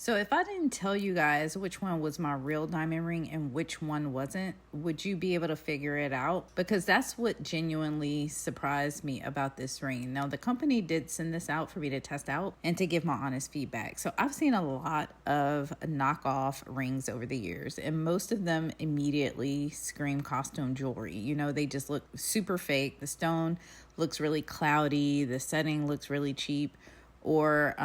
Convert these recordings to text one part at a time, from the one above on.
So if I didn't tell you guys which one was my real diamond ring and which one wasn't, would you be able to figure it out? Because that's what genuinely surprised me about this ring. Now, the company did send this out for me to test out and to give my honest feedback. So I've seen a lot of knockoff rings over the years, and most of them immediately scream costume jewelry. You know, they just look super fake. The stone looks really cloudy. The setting looks really cheap, or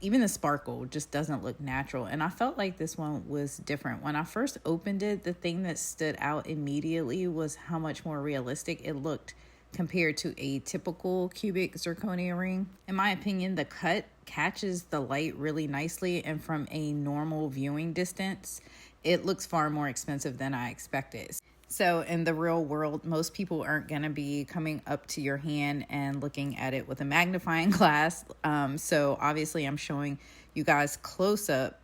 even the sparkle just doesn't look natural. And I felt like this one was different. When I first opened it, the thing that stood out immediately was how much more realistic it looked compared to a typical cubic zirconia ring. In my opinion, the cut catches the light really nicely, and from a normal viewing distance, it looks far more expensive than I expected. So in the real world, most people aren't going to be coming up to your hand and looking at it with a magnifying glass. So obviously I'm showing you guys close-up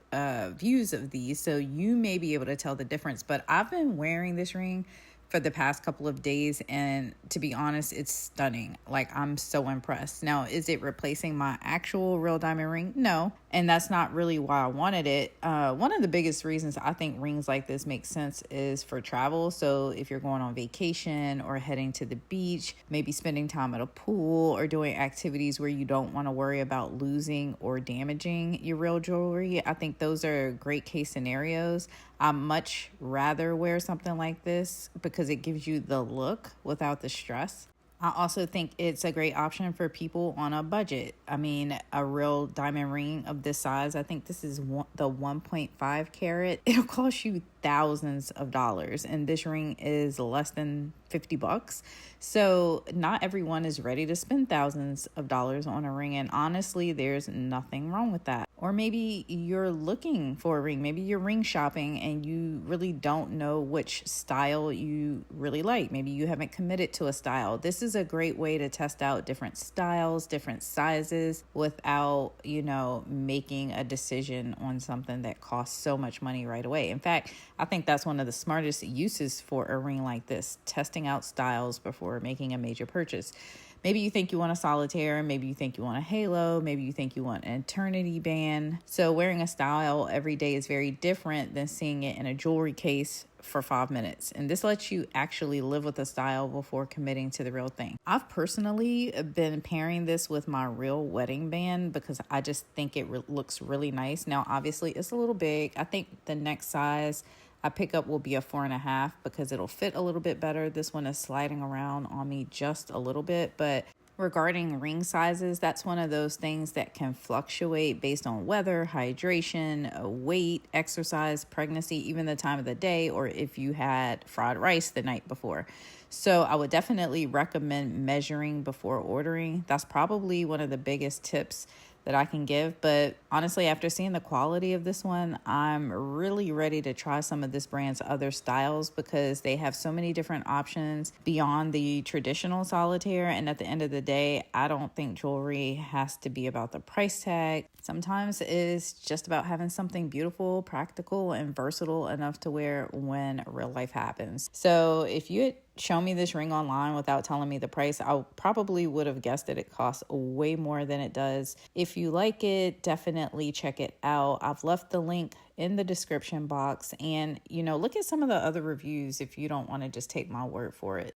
views of these, so you may be able to tell the difference. But I've been wearing this ring for the past couple of days, and to be honest, it's stunning. Like, I'm so impressed. Now, is it replacing my actual real diamond ring? No, and that's not really why I wanted it. One of the biggest reasons I think rings like this make sense is for travel. So if you're going on vacation or heading to the beach, maybe spending time at a pool or doing activities where you don't want to worry about losing or damaging your real jewelry, I think those are great case scenarios. I much rather wear something like this because it gives you the look without the stress. I also think it's a great option for people on a budget. I mean, a real diamond ring of this size, I think this is the 1.5 carat. It'll cost you thousands of dollars, and this ring is less than $50. So not everyone is ready to spend thousands of dollars on a ring, and honestly, there's nothing wrong with that. Or maybe you're looking for a ring. Maybe you're ring shopping and you really don't know which style you really like. Maybe you haven't committed to a style. This is a great way to test out different styles, different sizes, without, making a decision on something that costs so much money right away. In fact, I think that's one of the smartest uses for a ring like this, testing out styles before making a major purchase. Maybe you think you want a solitaire, maybe you think you want a halo, maybe you think you want an eternity band. So wearing a style every day is very different than seeing it in a jewelry case for 5 minutes. And this lets you actually live with a style before committing to the real thing. I've personally been pairing this with my real wedding band because I just think it looks really nice. Now, obviously, it's a little big. I think the next size I pick up will be a 4.5 because it'll fit a little bit better. This one is sliding around on me just a little bit, but regarding ring sizes, that's one of those things that can fluctuate based on weather, hydration, weight, exercise, pregnancy, even the time of the day, or if you had fried rice the night before. So I would definitely recommend measuring before ordering. That's probably one of the biggest tips that I can give. But honestly, after seeing the quality of this one, I'm really ready to try some of this brand's other styles because they have so many different options beyond the traditional solitaire. And at the end of the day, I don't think jewelry has to be about the price tag. Sometimes it's just about having something beautiful, practical, and versatile enough to wear when real life happens. So if you had shown me this ring online without telling me the price, I probably would have guessed that it costs way more than it does. If you like it, definitely check it out. I've left the link in the description box, and look at some of the other reviews if you don't want to just take my word for it.